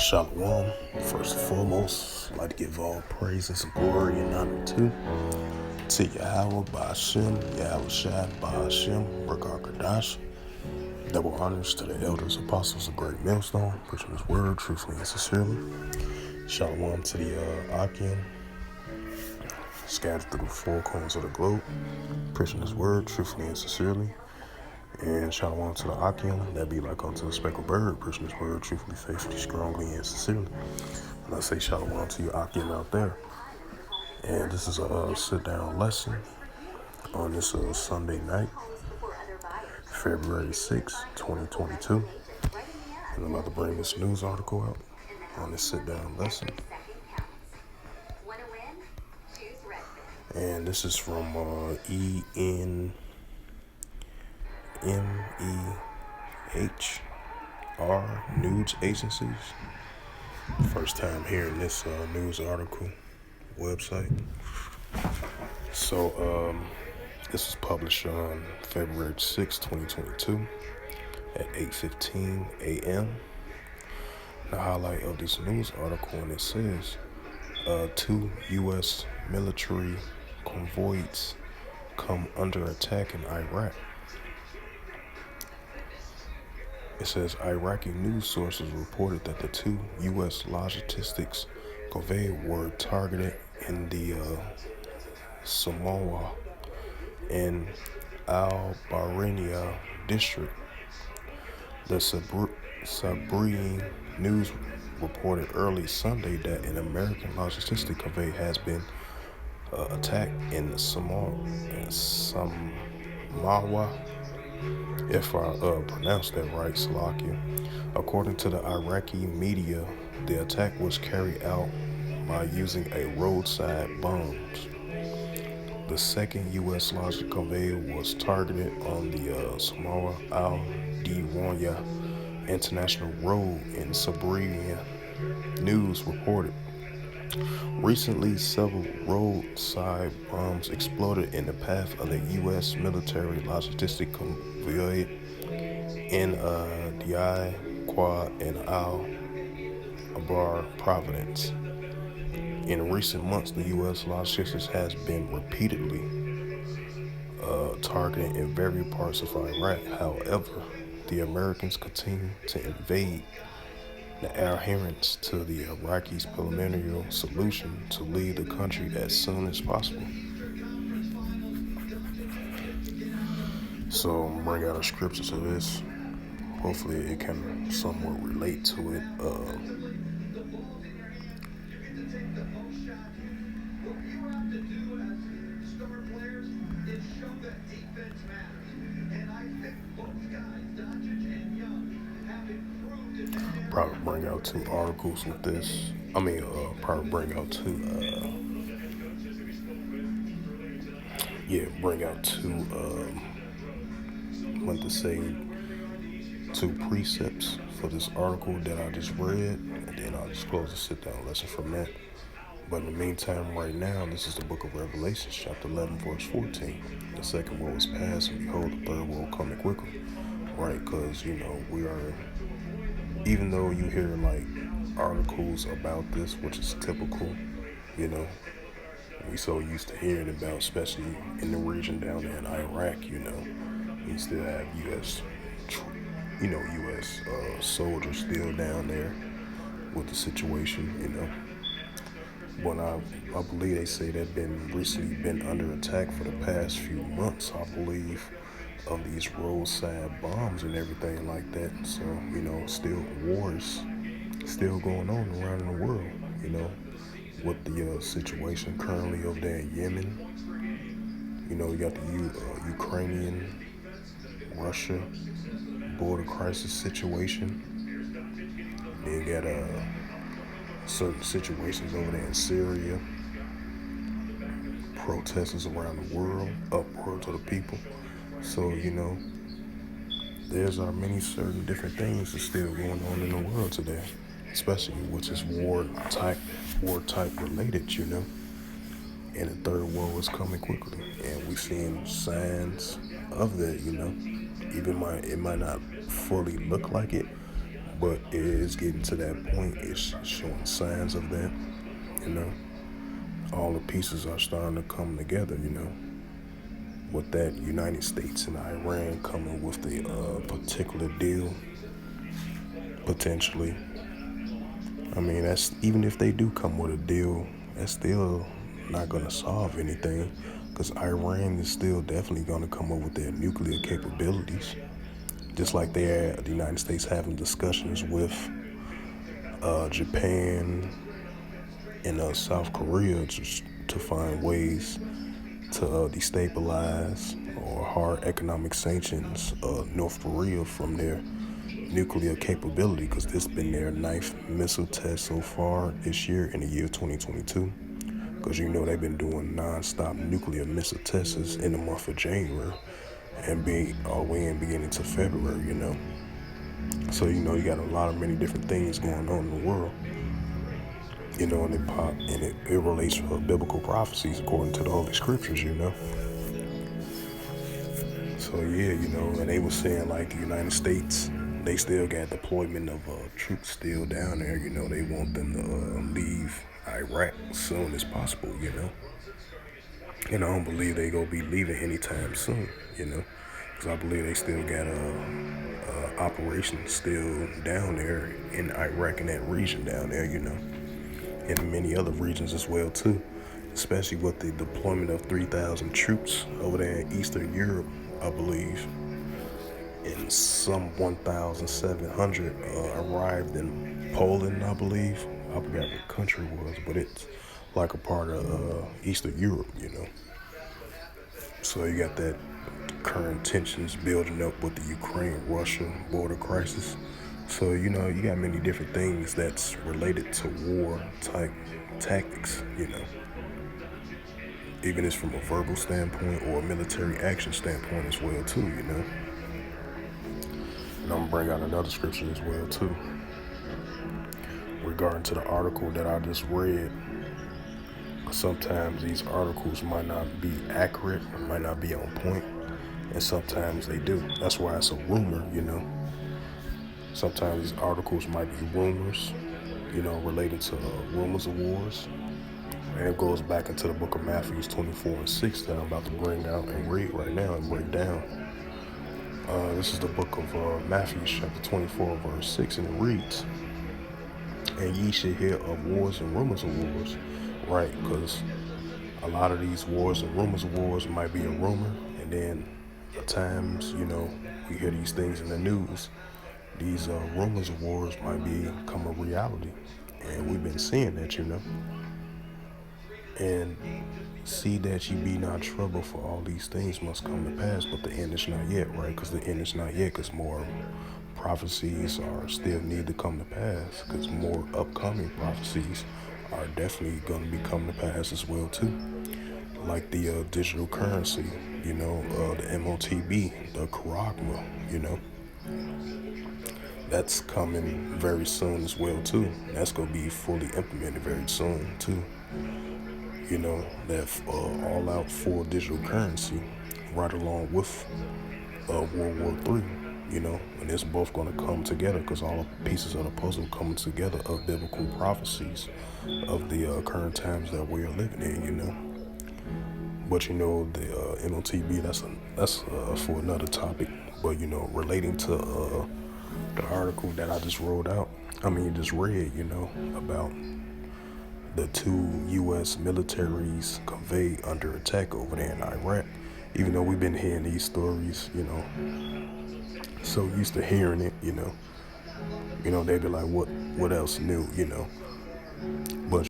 Shalom. First and foremost, I'd like to give all praises and glory and honor to Yahweh Ba'ashem, Yahweh Shai Ba'ashem, Barakah Kadash. Double honors to the elders, apostles of Great Millstone, preaching His word truthfully and sincerely. Shalom to the Akim, scattered through the four corners of the globe, preaching His word truthfully and sincerely. And shalom to the Akim, that be like unto the speckled bird, preaching His word truthfully, faithfully, strongly, and sincerely. And I say shalom to you Akim out there. And this is a sit-down lesson on this Sunday night, February 6, 2022. And I'm about to bring this news article out on this sit-down lesson. And this is from ENMEHR news agencies. First time hearing this news article website. So this was published on February 6, 2022 at 8:15 a.m. The highlight of this news article, and it says 2 U.S. military convoys come under attack in Iraq. It says Iraqi news sources reported that the 2 U.S. logistics convoys were targeted in the Samoa and Al-Barania district. The Sabrian News reported early Sunday that an American logistic convoy has been attacked in Samoa, if I pronounced that right, Salakia. According to the Iraqi media, the attack was carried out by using a roadside bombs. The second U.S. logistics convoy was targeted on the Samoa Al-Diwania International Road in Sabrian News reported. Recently, several roadside bombs exploded in the path of the U.S. military logistic convoy in Iraq.Part and Al-Abar province. In recent months, the U.S. logistics has been repeatedly targeted in various parts of Iraq. However, the Americans continue to invade the adherence to the Iraqis' preliminary solution to leave the country as soon as possible. So I'm bring out a scripture to this. Hopefully it can somewhat relate to it. Probably bring out 2 articles with this. Probably bring out 2. Bring out 2. Want to say 2 precepts for this article that I just read, and then I'll just close the sit-down lesson from that. But in the meantime, right now, this is the book of Revelation, chapter 11, verse 14. The second woe is past, and behold, the third woe coming quickly. Right, because, we are, even though you hear, articles about this, which is typical, we so used to hearing about, especially in the region down there in Iraq, we still have U.S. Soldiers still down there with the situation, But I believe they say they've recently been under attack for the past few months, I believe, of these roadside bombs and everything like that. So, still wars still going on around the world, with the situation currently over there in Yemen. You got the Ukrainian, Russia border crisis situation. Then you got certain situations over there in Syria, protesters around the world, uproar to the people. So, there's many certain different things that's still going on in the world today, especially which is war type related, And the third woe is coming quickly, and we're seeing signs of that, Even it might not fully look like it, but it is getting to that point. It's showing signs of that, you know. All the pieces are starting to come together, you know. With that United States and Iran coming with a particular deal, potentially. I mean, that's even if they do come with a deal, that's still not going to solve anything, because Iran is still definitely going to come up with their nuclear capabilities, just like the United States having discussions with Japan and South Korea to find ways to destabilize or hard economic sanctions North Korea from their nuclear capability, because this has been their ninth missile test so far this year in the year 2022. Because you know they've been doing non-stop nuclear missile tests in the month of January and being all the way in beginning to February, you know. So you know you got a lot of many different things going on in the world, you know, and it relates to biblical prophecies according to the Holy Scriptures, you know. So yeah, you know, and they were saying like the United States, they still got deployment of troops still down there. You know, they want them to leave Iraq as soon as possible. You know, and I don't believe they gonna be leaving anytime soon. You know, because I believe they still got operations still down there in Iraq and that region down there. You know, and many other regions as well too. Especially with the deployment of 3,000 troops over there in Eastern Europe, I believe, and some 1,700 arrived in Poland, I believe. I forgot what country it was, but it's like a part of Eastern Europe, you know. So you got that current tensions building up with the Ukraine-Russia border crisis. So, you know, you got many different things that's related to war type tactics, you know. Even if from a verbal standpoint or a military action standpoint as well too, you know. And I'm gonna bring out another scripture as well too, regarding to the article that I just read. Sometimes these articles might not be accurate, or might not be on point, and sometimes they do. That's why it's a rumor, you know. Sometimes these articles might be rumors, you know, related to rumors of wars. And it goes back into the book of Matthew 24:6 that I'm about to bring out and read right now and break down. This is the book of Matthew chapter 24 verse 6, and it reads, "And ye shall hear of wars and rumors of wars." Right, because a lot of these wars and rumors of wars might be a rumor, and then at times, you know, we hear these things in the news. These rumors of wars might become a reality, and we've been seeing that, you know. And see that ye be not troubled, for all these things must come to pass, but the end is not yet, right? Because the end is not yet, because more prophecies are still need to come to pass, because more upcoming prophecies are definitely going to be coming to pass as well too. Like the digital currency, you know, the MOTB, the Karagma, you know. That's coming very soon as well too. That's going to be fully implemented very soon too. You know, that all out full digital currency right along with World War III, you know, and it's both going to come together, because all the pieces of the puzzle coming together of biblical prophecies of the current times that we are living in, you know. But you know, the MOTB, that's for another topic. But you know, relating to the article that I just just read, you know, about the two U.S. militaries conveyed under attack over there in Iraq. Even though we've been hearing these stories, you know, so used to hearing it, you know, they'd be like, what else new, you know? But